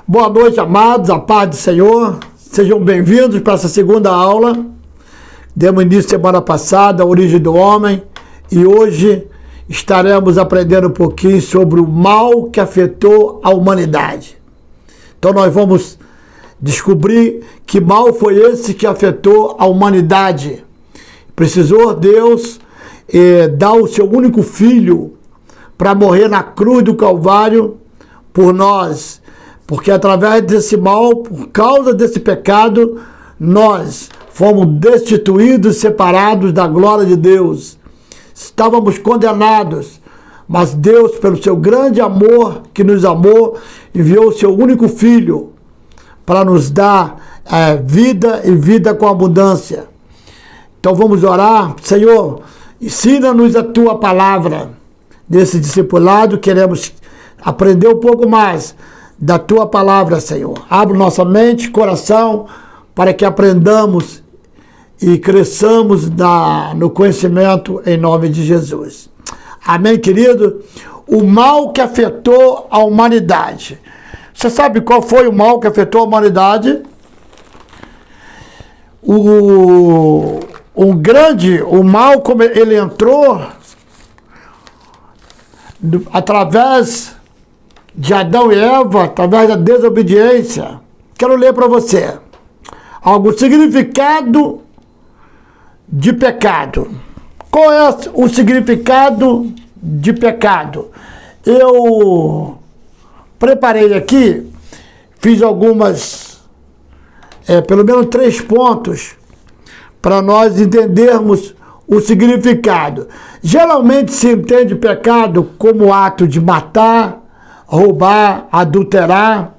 Boa noite, amados, a paz do Senhor. Sejam bem-vindos para essa segunda aula. Demos início semana passada, a origem do homem, e hoje estaremos aprendendo um pouquinho sobre o mal que afetou a humanidade. Então nós vamos descobrir que mal foi esse que afetou a humanidade. Precisou Deus dar o seu único filho para morrer na cruz do Calvário por nós, porque através desse mal, por causa desse pecado, nós fomos destituídos, separados da glória de Deus. Estávamos condenados, mas Deus, pelo seu grande amor que nos amou, enviou o seu único filho para nos dar vida e vida com abundância. Então vamos orar. Senhor, ensina-nos a tua palavra. Nesse discipulado queremos aprender um pouco mais da tua palavra, Senhor. Abre nossa mente, coração, para que aprendamos e cresçamos no conhecimento em nome de Jesus. Amém, querido? O mal que afetou a humanidade. Você sabe qual foi o mal que afetou a humanidade? O mal, como ele entrou através de Adão e Eva, através da desobediência. Quero ler para você algum significado de pecado. Qual é o significado de pecado? Eu preparei aqui, fiz algumas, pelo menos 3 pontos, para nós entendermos o significado. Geralmente se entende pecado como o ato de matar, roubar, adulterar,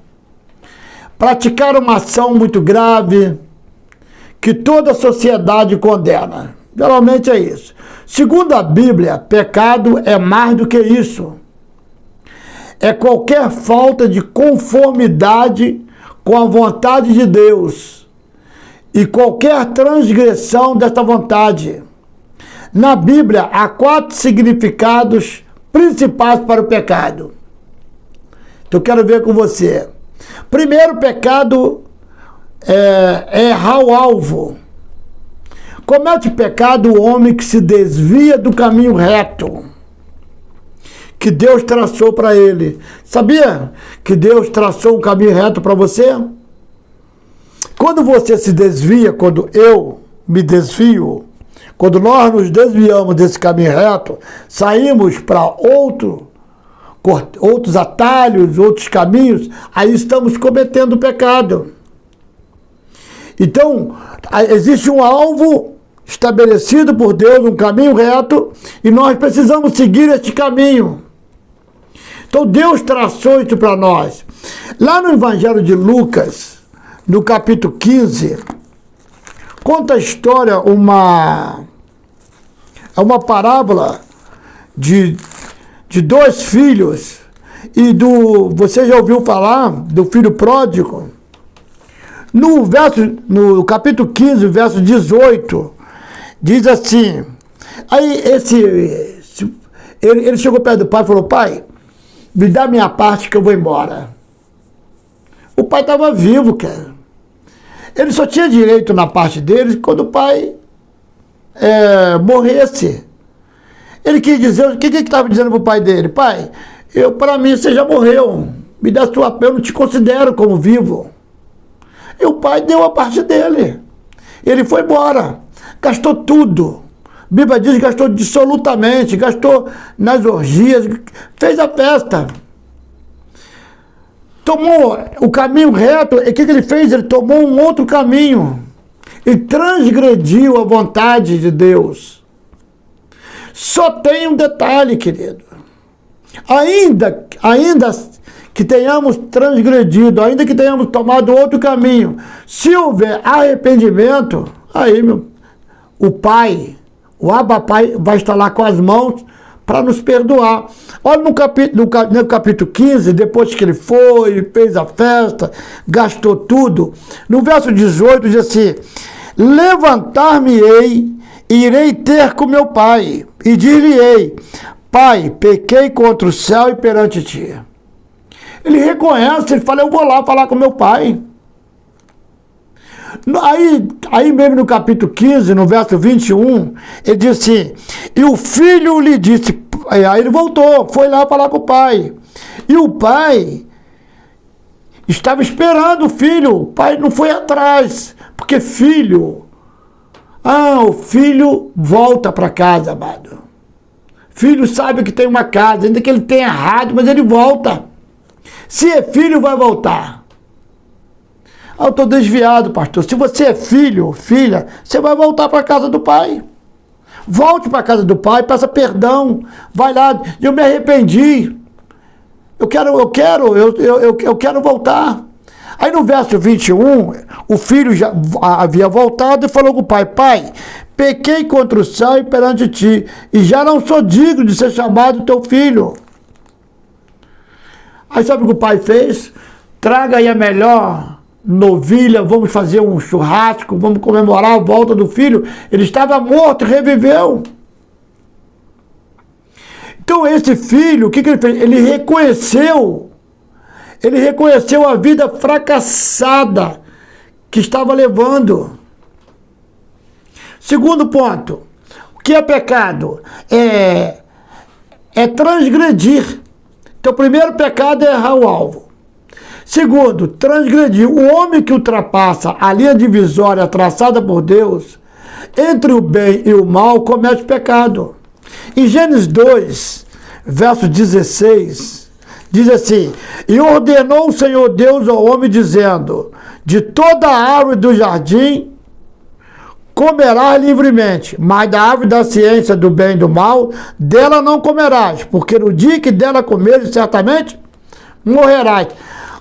praticar uma ação muito grave que toda a sociedade condena. Geralmente é isso. Segundo a Bíblia, pecado é mais do que isso. É qualquer falta de conformidade com a vontade de Deus e qualquer transgressão desta vontade. Na Bíblia, há 4 significados principais para o pecado. Então, eu quero ver com você. Primeiro, pecado é errar o alvo. Comete pecado o homem que se desvia do caminho reto que Deus traçou para ele. Sabia que Deus traçou um caminho reto para você? Quando você se desvia, quando eu me desvio, quando nós nos desviamos desse caminho reto, saímos para outros atalhos, outros caminhos, aí estamos cometendo pecado. Então, existe um alvo estabelecido por Deus, um caminho reto, e nós precisamos seguir este caminho. Então, Deus traçou isso para nós. Lá no Evangelho de Lucas, no capítulo 15, conta a história, uma parábola de 2 filhos, e você já ouviu falar do filho pródigo? No capítulo 15, verso 18, diz assim, aí ele chegou perto do pai e falou: pai, me dá minha parte que eu vou embora. O pai estava vivo, cara. Ele só tinha direito na parte dele quando o pai morresse. Ele quis dizer, o que ele estava dizendo para o pai dele? Pai, para mim você já morreu, me dá sua parte, eu não te considero como vivo. E o pai deu a parte dele. Ele foi embora, gastou tudo. A Bíblia diz que gastou dissolutamente, gastou nas orgias, fez a festa. Tomou o caminho reto, e o que ele fez? Ele tomou um outro caminho. E transgrediu a vontade de Deus. Só tem um detalhe, querido. Ainda que tenhamos transgredido, ainda que tenhamos tomado outro caminho, se houver arrependimento, aí o Pai, o Abba Pai, vai estar lá com as mãos para nos perdoar. Olha no capítulo 15, depois que ele foi, fez a festa, gastou tudo, no verso 18 diz assim: levantar-me-ei e irei ter com meu pai, e dir-lhe-ei: Pai, pequei contra o céu e perante ti. Ele reconhece, ele fala, eu vou lá falar com meu pai. Aí mesmo no capítulo 15, no verso 21, ele diz assim, e o filho lhe disse, aí ele voltou, foi lá falar com o pai. E o pai estava esperando o filho, o pai não foi atrás, porque filho, o filho volta para casa, amado. Filho sabe que tem uma casa, ainda que ele tenha errado, mas ele volta. Se é filho, vai voltar. Eu estou desviado, pastor. Se você é filho, filha, você vai voltar para a casa do pai. Volte para a casa do pai, peça perdão. Vai lá, eu me arrependi. Eu quero voltar. Aí no verso 21, o filho já havia voltado e falou com o pai, pai, pequei contra o céu e perante ti, e já não sou digno de ser chamado teu filho. Aí sabe o que o pai fez? Traga aí a melhor novilha, vamos fazer um churrasco, vamos comemorar a volta do filho. Ele estava morto e reviveu. Então esse filho, o que ele fez? Ele reconheceu a vida fracassada que estava levando. Segundo ponto, o que é pecado? É transgredir. Então o primeiro pecado é errar o alvo. Segundo, transgredir. O homem que ultrapassa a linha divisória traçada por Deus entre o bem e o mal comete pecado. Em Gênesis 2, verso 16, diz assim, e ordenou o Senhor Deus ao homem, dizendo, de toda a árvore do jardim comerás livremente, mas da árvore da ciência do bem e do mal, dela não comerás, porque no dia que dela comeres, certamente morrerás.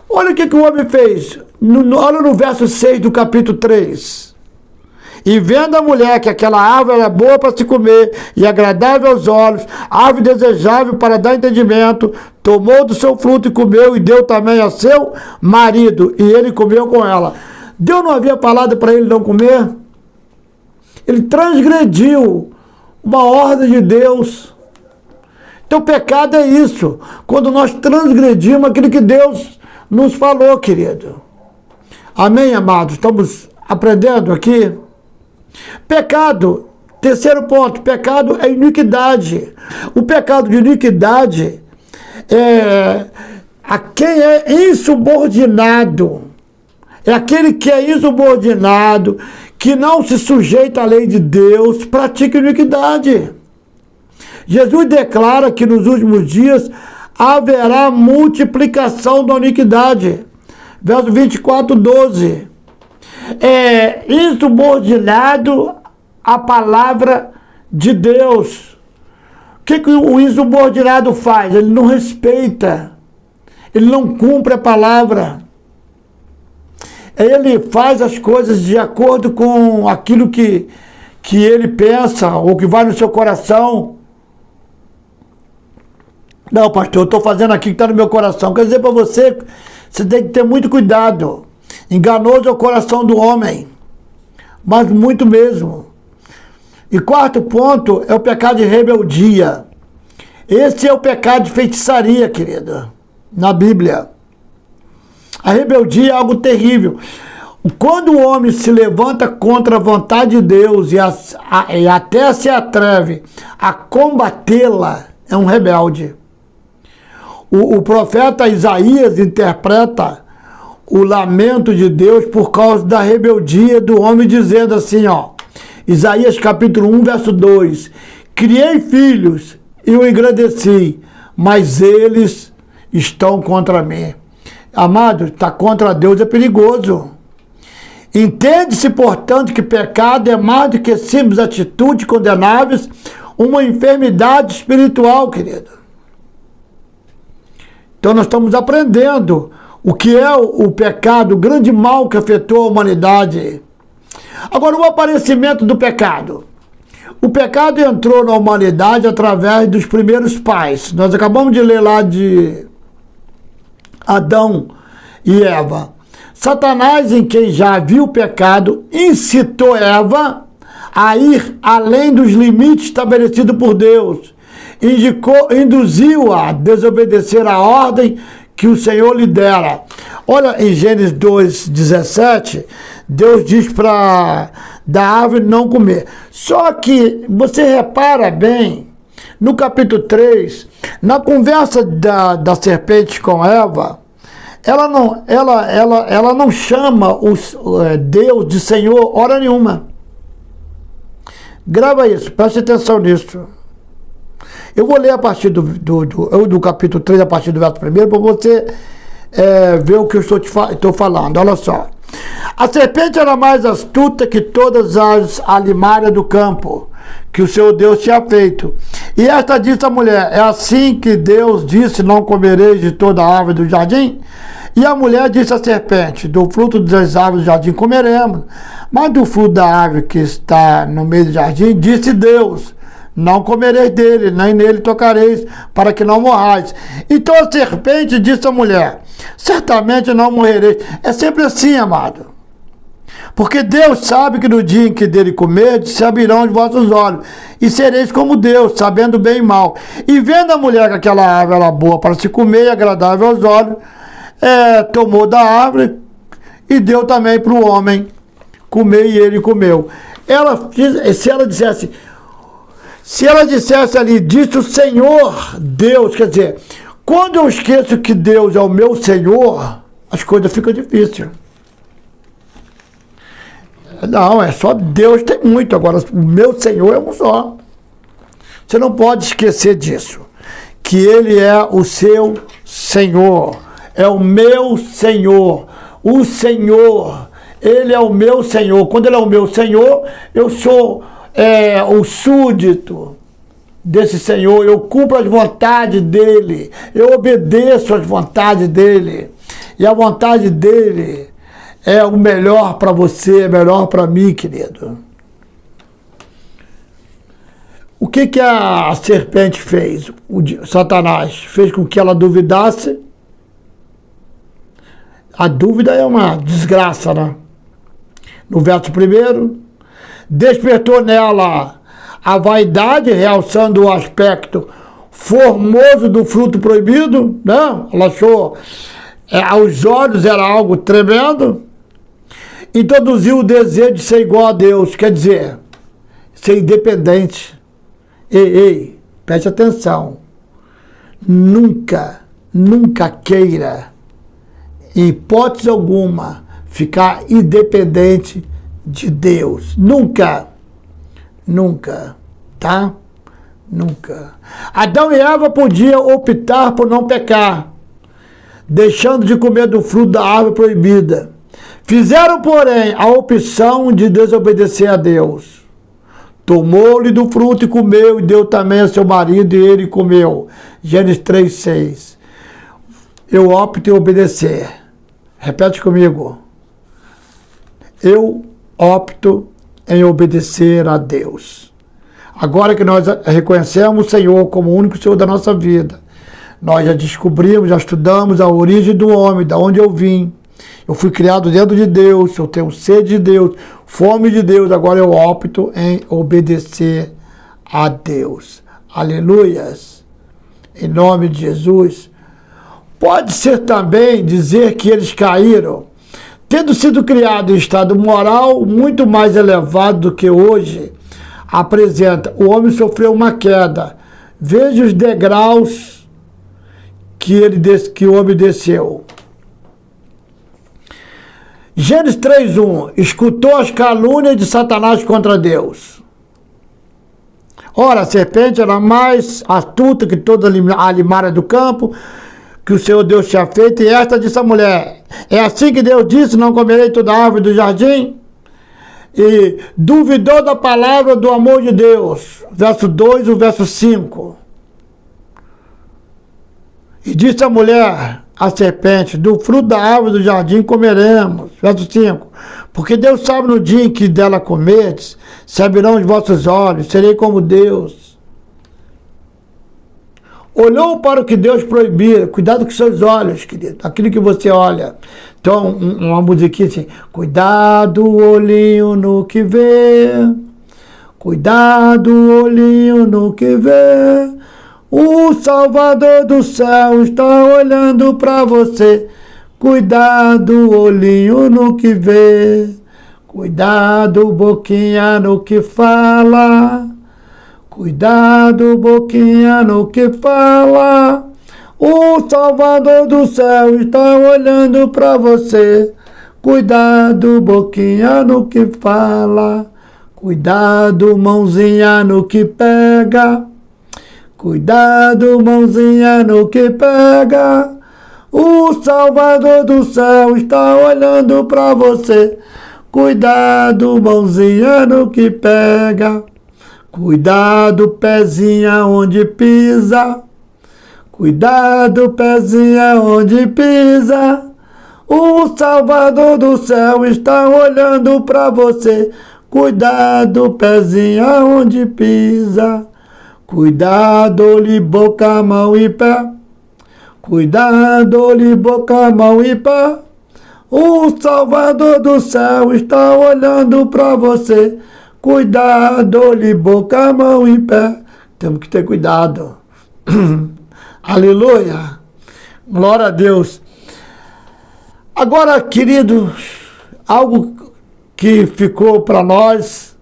Olha o que o homem fez, olha no verso 6 do capítulo 3. E vendo a mulher que aquela árvore era boa para se comer e agradável aos olhos, árvore desejável para dar entendimento, tomou do seu fruto e comeu, e deu também a seu marido, e ele comeu com ela. Deus não havia falado para ele não comer? Ele transgrediu uma ordem de Deus. Então pecado é isso, quando nós transgredimos aquilo que Deus nos falou, querido. Amém, amados? Estamos aprendendo aqui? Pecado, terceiro ponto, pecado é iniquidade. O pecado de iniquidade é a quem é insubordinado. É aquele que é insubordinado, que não se sujeita à lei de Deus, pratica iniquidade. Jesus declara que nos últimos dias haverá multiplicação da iniquidade. Verso 24, 12. É insubordinado à palavra de Deus. O que o insubordinado faz? Ele não respeita, ele não cumpre a palavra. Ele faz as coisas de acordo com aquilo que ele pensa, ou que vai no seu coração. Não, pastor, eu estou fazendo aqui que está no meu coração. Quer dizer para você, você tem que ter muito cuidado. Enganoso é o coração do homem, mas muito mesmo. E quarto ponto é o pecado de rebeldia. Esse é o pecado de feitiçaria, querida, na Bíblia. A rebeldia é algo terrível. Quando o homem se levanta contra a vontade de Deus e até se atreve a combatê-la, é um rebelde. O profeta Isaías interpreta o lamento de Deus por causa da rebeldia do homem, dizendo assim, Isaías capítulo 1, verso 2, criei filhos e o engrandeci, mas eles estão contra mim. Amado, estar contra Deus é perigoso. Entende-se, portanto, que pecado é mais do que simples atitudes condenáveis, uma enfermidade espiritual, querido. Então nós estamos aprendendo o que é o pecado, o grande mal que afetou a humanidade. Agora, o aparecimento do pecado. O pecado entrou na humanidade através dos primeiros pais. Nós acabamos de ler lá de Adão e Eva. Satanás, em quem já havia o pecado, incitou Eva a ir além dos limites estabelecidos por Deus. Induziu-a a desobedecer a ordem que o Senhor lhe dera. Olha, em Gênesis 2:17, Deus diz para da árvore não comer. Só que você repara bem, no capítulo 3, na conversa da serpente com Eva, ela não chama Deus de Senhor hora nenhuma. Grava isso, preste atenção nisso. Eu vou ler a partir do capítulo 3, a partir do verso 1, para você ver o que eu estou falando. Olha só. A serpente era mais astuta que todas as alimárias do campo que o Senhor Deus tinha feito. E esta disse à mulher: é assim que Deus disse, não comereis de toda a árvore do jardim? E a mulher disse à serpente: do fruto das árvores do jardim comeremos, mas do fruto da árvore que está no meio do jardim, disse Deus: não comereis dele, nem nele tocareis, para que não morrais. Então a serpente disse à mulher: certamente não morrereis. É sempre assim, amado. Porque Deus sabe que no dia em que dele comerdes, se abrirão os vossos olhos, e sereis como Deus, sabendo bem e mal. E vendo a mulher que aquela árvore era boa para se comer e agradável aos olhos, tomou da árvore e deu também para o homem comer, e ele comeu. Se ela dissesse ali, disse o Senhor Deus, quer dizer, quando eu esqueço que Deus é o meu Senhor, as coisas ficam difíceis. Não, é só Deus, tem muito. Agora, o meu Senhor é um só. Você não pode esquecer disso. Que Ele é o seu Senhor. É o meu Senhor. O Senhor. Ele é o meu Senhor. Quando Ele é o meu Senhor, eu sou o súdito desse Senhor. Eu cumpro as vontades dEle. Eu obedeço às vontades dEle. E a vontade dEle é o melhor para você, é melhor para mim, querido. O que a serpente fez? Satanás fez com que ela duvidasse. A dúvida é uma desgraça, né? No verso 1, despertou nela a vaidade, realçando o aspecto formoso do fruto proibido, né? Ela achou, aos olhos era algo tremendo. Introduziu o desejo de ser igual a Deus, quer dizer, ser independente. Ei, preste atenção. Nunca queira, em hipótese alguma, ficar independente de Deus. Nunca, tá? Nunca. Adão e Eva podiam optar por não pecar, deixando de comer do fruto da árvore proibida. Fizeram, porém, a opção de desobedecer a Deus. Tomou-lhe do fruto e comeu, e deu também a seu marido, e ele comeu. Gênesis 3:6. Eu opto em obedecer. Repete comigo. Eu opto em obedecer a Deus. Agora que nós reconhecemos o Senhor como o único Senhor da nossa vida, nós já descobrimos, já estudamos a origem do homem, da onde eu vim. Eu fui criado dentro de Deus, eu tenho sede de Deus, fome de Deus, agora eu opto em obedecer a Deus. Aleluias. Em nome de Jesus. Pode ser também dizer que eles caíram, tendo sido criados em estado moral muito mais elevado do que hoje apresenta. O homem sofreu uma queda. Veja os degraus que o homem desceu. Gênesis 3:1. Escutou as calúnias de Satanás contra Deus. Ora, a serpente era mais astuta que toda a alimária do campo que o Senhor Deus tinha feito, e esta disse à mulher: é assim que Deus disse, não comerei toda a árvore do jardim? E duvidou da palavra do amor de Deus. Verso 2 e o verso 5. E disse a mulher, a serpente: do fruto da árvore do jardim comeremos. Verso 5. Porque Deus sabe no dia em que dela comerdes, se abrirão os vossos olhos, serei como Deus. Olhou para o que Deus proibira. Cuidado com seus olhos, querido. Aquilo que você olha. Então, uma musiquinha assim. Cuidado, olhinho no que vê. Cuidado, olhinho no que vê. O Salvador do céu está olhando para você. Cuidado, olhinho no que vê. Cuidado, boquinha no que fala. Cuidado, boquinha no que fala. O Salvador do céu está olhando para você. Cuidado, boquinha no que fala. Cuidado, mãozinha no que pega. Cuidado, mãozinha no que pega. O Salvador do céu está olhando para você. Cuidado, mãozinha no que pega. Cuidado, pezinha onde pisa. Cuidado, pezinha onde pisa. O Salvador do céu está olhando para você. Cuidado, pezinha onde pisa. Cuidado, olho, boca, mão e pé. Cuidado, olho, boca, mão e pé. O Salvador do céu está olhando para você. Cuidado, olho, boca, mão e pé. Temos que ter cuidado. Aleluia. Glória a Deus. Agora, queridos, algo que ficou para nós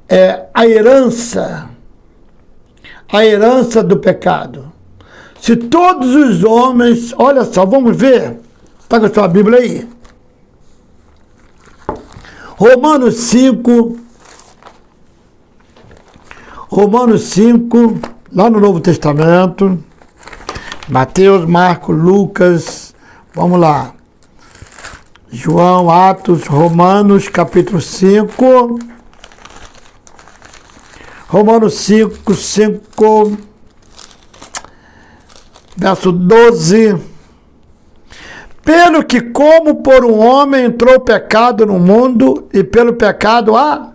é a herança do pecado. Se todos os homens, olha só, vamos ver, está com a sua Bíblia aí. Romanos 5, lá no Novo Testamento, Mateus, Marcos, Lucas, vamos lá. João, Atos, Romanos, capítulo 5. Romanos 5, verso 12. Pelo que como por um homem entrou o pecado no mundo, e pelo pecado a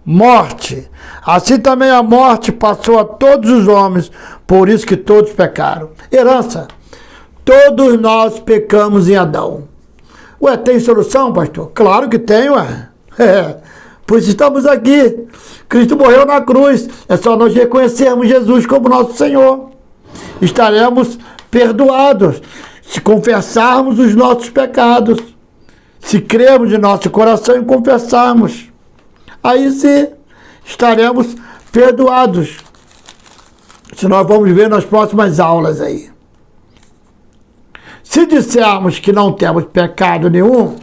morte. Assim também a morte passou a todos os homens, por isso que todos pecaram. Herança. Todos nós pecamos em Adão. Ué, tem solução, pastor? Claro que tem, ué. Por isso estamos aqui. Cristo morreu na cruz. É só nós reconhecermos Jesus como nosso Senhor. Estaremos perdoados se confessarmos os nossos pecados. Se crermos de nosso coração e confessarmos. Aí sim, estaremos perdoados. Se nós vamos ver nas próximas aulas aí. Se dissermos que não temos pecado nenhum,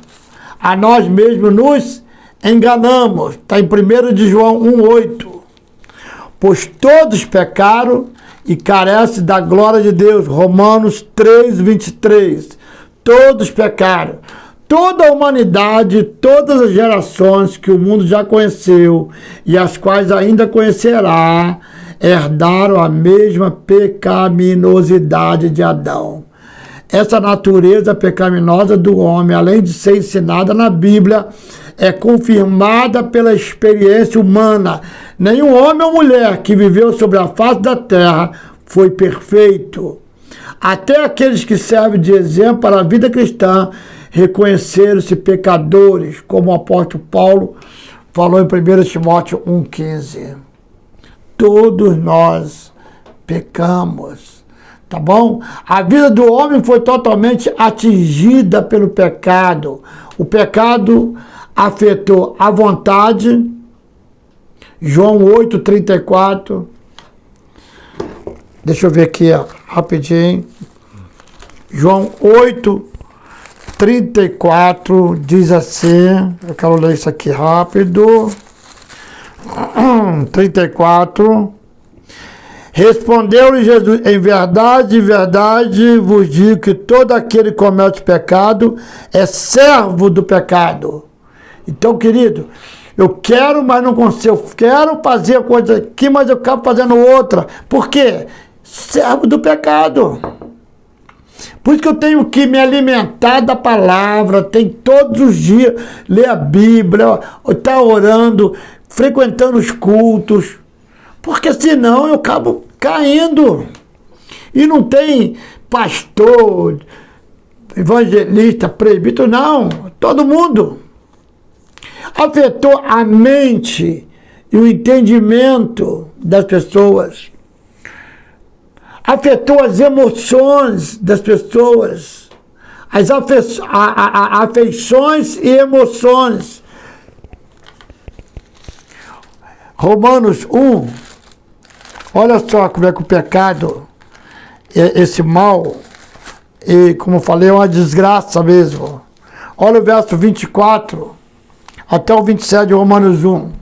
a nós mesmos nos enganamos. Está em 1 de João 1,8. Pois todos pecaram e carecem da glória de Deus. Romanos 3,23. Todos pecaram. Toda a humanidade, todas as gerações que o mundo já conheceu e as quais ainda conhecerá, herdaram a mesma pecaminosidade de Adão. Essa natureza pecaminosa do homem, além de ser ensinada na Bíblia, é confirmada pela experiência humana. Nenhum homem ou mulher que viveu sobre a face da terra foi perfeito. Até aqueles que servem de exemplo para a vida cristã reconheceram-se pecadores, como o apóstolo Paulo falou em 1 Timóteo 1,15. Todos nós pecamos. Tá bom? A vida do homem foi totalmente atingida pelo pecado. O pecado afetou a vontade. João 8,34. Deixa eu ver aqui, ó, rapidinho. João 8,34 diz assim. Eu quero ler isso aqui rápido. 34. Respondeu-lhe Jesus: em verdade, vos digo que todo aquele que comete pecado é servo do pecado. Então, querido, eu quero, mas não consigo. Eu quero fazer a coisa aqui, mas eu acabo fazendo outra. Por quê? Servo do pecado. Por isso que eu tenho que me alimentar da palavra, tem todos os dias, ler a Bíblia, estar orando, frequentando os cultos. Porque senão eu acabo caindo. E não tem pastor, evangelista, presbítero, não. Todo mundo. Afetou a mente e o entendimento das pessoas. afetou as emoções das pessoas, as afeições e emoções. Romanos 1, olha só como é que o pecado, esse mal, e como eu falei, é uma desgraça mesmo. Olha o verso 24 até o 27 de Romanos 1.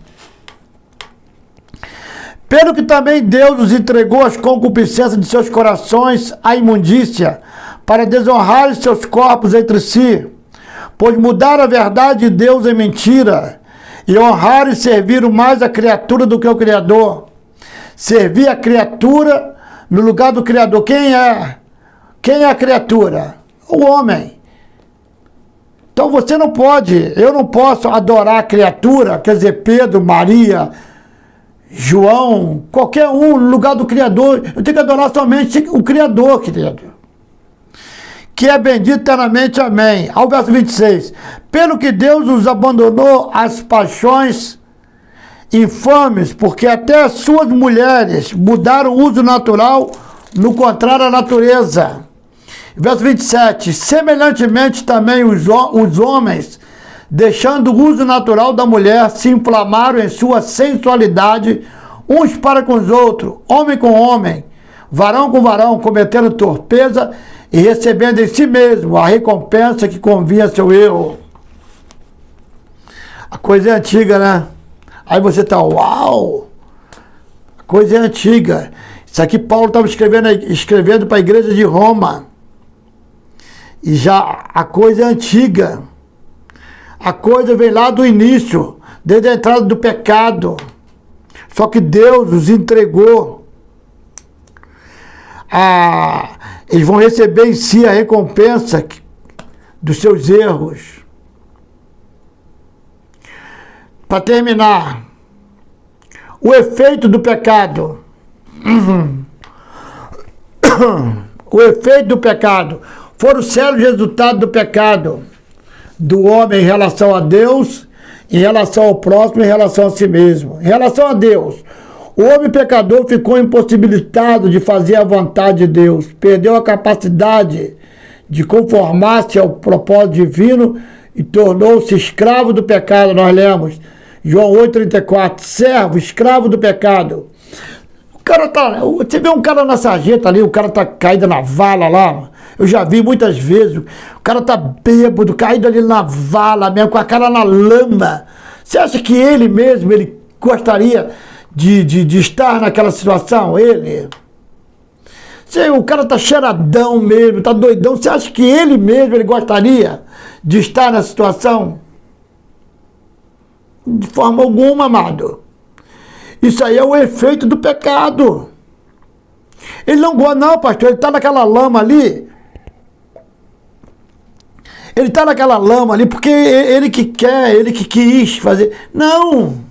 Pelo que também Deus os entregou às concupiscências de seus corações, à imundícia, para desonrar os seus corpos entre si, pois mudaram a verdade de Deus em mentira, e honrar e servir mais a criatura do que o Criador. Servir a criatura no lugar do Criador. Quem é? Quem é a criatura? O homem. Então você não pode, eu não posso adorar a criatura, quer dizer, Pedro, Maria, João, qualquer um no lugar do Criador. Eu tenho que adorar somente o Criador, querido. Que é bendito eternamente, amém. Ao verso 26. Pelo que Deus os abandonou às paixões infames, porque até as suas mulheres mudaram o uso natural no contrário à natureza. Verso 27. Semelhantemente também os homens, deixando o uso natural da mulher, se inflamaram em sua sensualidade, uns para com os outros, homem com homem, varão com varão, cometendo torpeza e recebendo em si mesmo a recompensa que convinha a seu erro. A coisa é antiga, né? Aí você tá, uau! A coisa é antiga. Isso aqui Paulo estava escrevendo para a igreja de Roma. E já a coisa é antiga. A coisa vem lá do início, desde a entrada do pecado. Só que Deus os entregou. Eles vão receber em si a recompensa dos seus erros. Para terminar, o efeito do pecado. O efeito do pecado. Foram os sérios resultados do pecado do homem em relação a Deus, em relação ao próximo, em relação a si mesmo. Em relação a Deus, o homem pecador ficou impossibilitado de fazer a vontade de Deus, perdeu a capacidade de conformar-se ao propósito divino e tornou-se escravo do pecado. Nós lemos João 8,34, servo, escravo do pecado. O cara tá, você vê um cara na sarjeta ali, o cara tá caído na vala lá. Eu já vi muitas vezes, o cara tá bêbado, caído ali na vala mesmo, com a cara na lama. Você acha que ele mesmo, ele gostaria de estar naquela situação? Ele? O cara tá cheiradão mesmo, tá doidão. Você acha que ele mesmo, ele gostaria de estar nessa situação? De forma alguma, amado. Isso aí é o efeito do pecado. Ele não gosta, não, pastor, ele tá naquela lama ali. Ele está naquela lama ali porque ele que quer, ele que quis fazer. Não!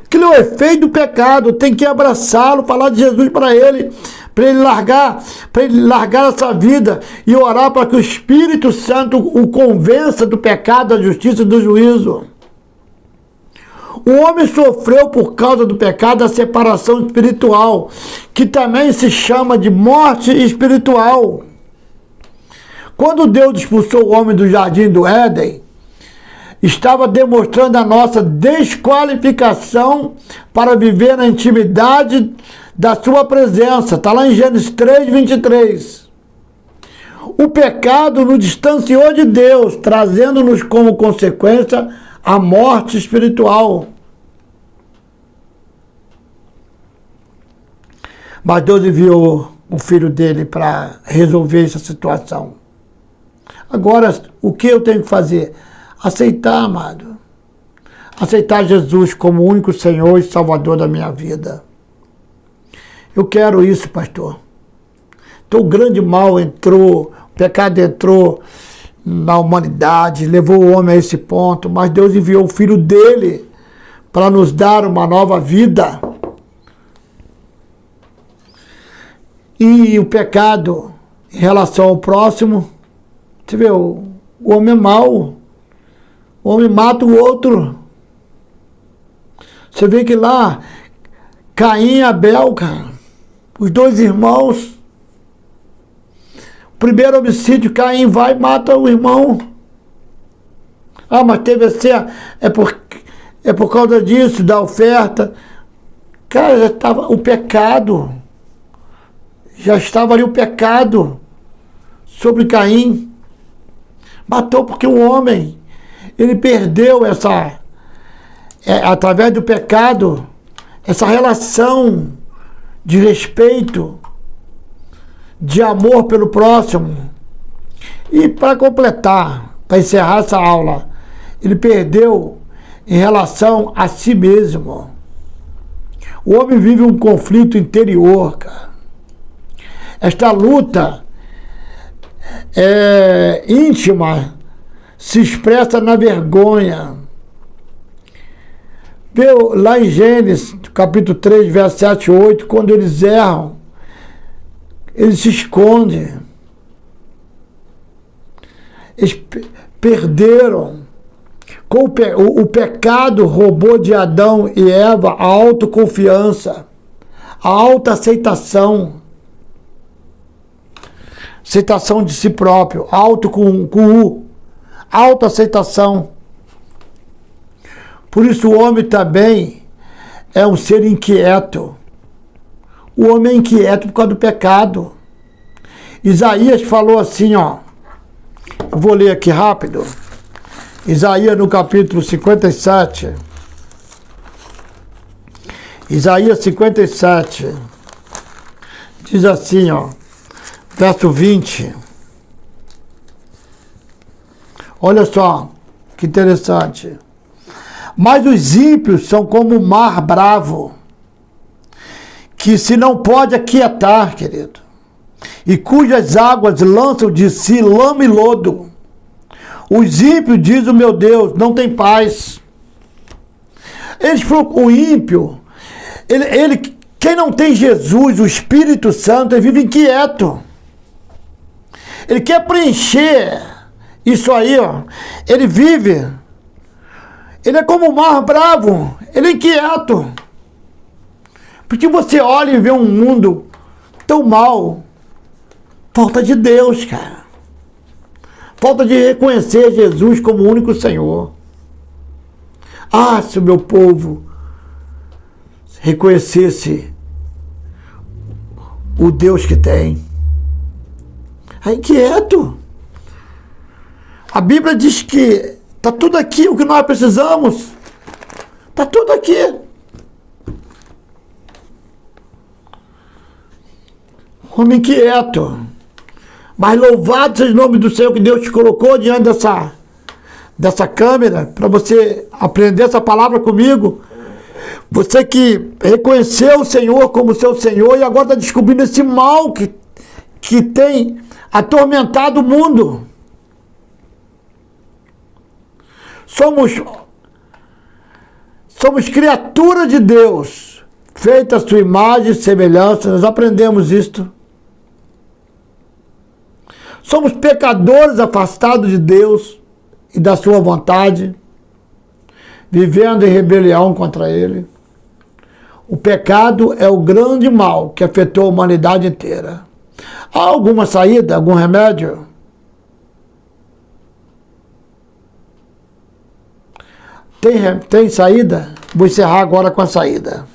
Aquilo é o efeito do pecado. Tem que abraçá-lo, falar de Jesus para ele largar essa vida e orar para que o Espírito Santo o convença do pecado, da justiça e do juízo. O homem sofreu por causa do pecado a separação espiritual, que também se chama de morte espiritual. Quando Deus expulsou o homem do jardim do Éden, estava demonstrando a nossa desqualificação para viver na intimidade da sua presença. Está lá em Gênesis 3:23. O pecado nos distanciou de Deus, trazendo-nos como consequência a morte espiritual. Mas Deus enviou o filho dele para resolver essa situação. Agora, o que eu tenho que fazer? Aceitar, amado. Aceitar Jesus como o único Senhor e Salvador da minha vida. Eu quero isso, pastor. Então o grande mal entrou, o pecado entrou na humanidade, levou o homem a esse ponto, mas Deus enviou o Filho dele para nos dar uma nova vida. E o pecado em relação ao próximo, você vê, o homem é mau, o homem mata o outro. Você vê que lá, Caim e Abel, cara, Os dois irmãos. O primeiro homicídio, Caim vai e mata o irmão. Ah, mas teve assim, é por causa disso, da oferta. Cara, já estava o pecado. Já estava ali o pecado sobre Caim. Matou porque o homem, ele perdeu através do pecado, essa relação de respeito, de amor pelo próximo. E para completar, para encerrar essa aula, ele perdeu em relação a si mesmo. O homem vive um conflito interior, cara. Esta luta íntima se expressa na vergonha. Vê lá em Gênesis, capítulo 3, verso 7 e 8, quando eles erram, eles se escondem. Eles perderam. Com o pecado roubou de Adão e Eva a autoconfiança, a autoaceitação. Aceitação de si próprio, autoaceitação. Por isso o homem também é um ser inquieto. O homem é inquieto por causa do pecado. Isaías falou assim, ó. Eu vou ler aqui rápido. Isaías no capítulo 57. Isaías 57. Diz assim, ó. Verso 20. Olha só, que interessante. Mas os ímpios são como o mar bravo, que se não pode aquietar, querido, e cujas águas lançam de si lama e lodo. Os ímpios, diz o meu Deus, não tem paz. O ímpio, quem não tem Jesus, o Espírito Santo, ele vive inquieto. Ele quer preencher isso aí, ó. Ele vive. Ele é como o mar bravo. Ele é inquieto. Porque você olha e vê um mundo tão mal. Falta de Deus, cara. Falta de reconhecer Jesus como o único Senhor. Ah, se o meu povo reconhecesse o Deus que tem. É inquieto. A Bíblia diz que está tudo aqui o que nós precisamos. Está tudo aqui. Homem inquieto. Mas louvado seja o nome do Senhor que Deus te colocou diante dessa câmera para você aprender essa palavra comigo. Você que reconheceu o Senhor como seu Senhor e agora está descobrindo esse mal que tem atormentado o mundo. Somos criaturas de Deus, feitas à sua imagem e semelhança. Nós aprendemos isto. Somos pecadores afastados de Deus e da sua vontade, vivendo em rebelião contra Ele. O pecado é o grande mal que afetou a humanidade inteira. Há alguma saída, algum remédio? Tem saída? Vou encerrar agora com a saída.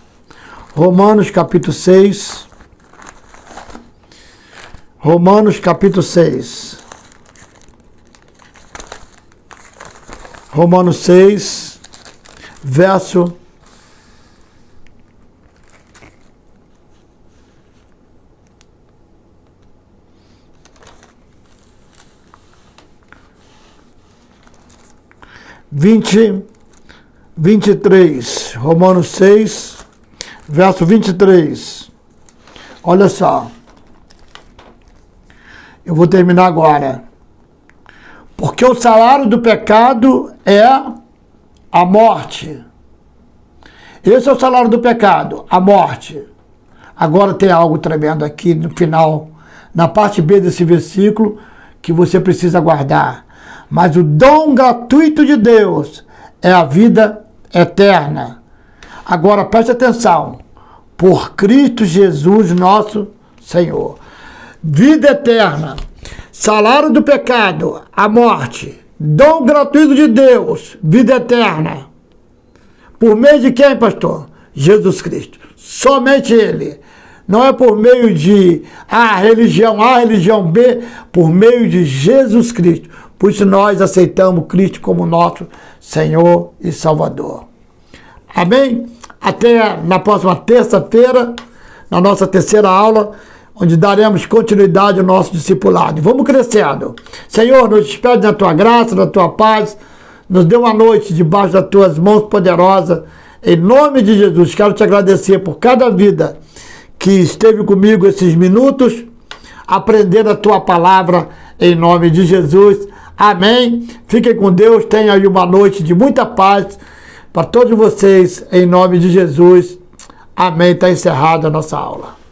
Romanos capítulo 6. Romanos capítulo 6. Romanos 6, verso 23. Romanos 6, verso 23. Olha só. Eu vou terminar agora. Porque o salário do pecado é a morte. Esse é o salário do pecado, a morte. Agora tem algo tremendo aqui no final, na parte B desse versículo, que você precisa guardar. Mas o dom gratuito de Deus é a vida eterna. Agora preste atenção. por Cristo Jesus nosso Senhor. Vida eterna, salário do pecado, a morte, dom gratuito de Deus, vida eterna. Por meio de quem, pastor? Jesus Cristo. Somente Ele. Não é por meio de religião A, religião B, por meio de Jesus Cristo. Por isso nós aceitamos Cristo como nosso Senhor e Salvador. Amém? Até na próxima terça-feira, na nossa terceira aula, onde daremos continuidade ao nosso discipulado. Vamos crescendo. Senhor, nos despede na Tua graça, na Tua paz. Nos dê uma noite debaixo das Tuas mãos poderosas. Em nome de Jesus, quero te agradecer por cada vida que esteve comigo esses minutos, aprendendo a Tua palavra, em nome de Jesus. Amém. Fiquem com Deus, tenham aí uma noite de muita paz para todos vocês, em nome de Jesus. Amém. Está encerrada a nossa aula.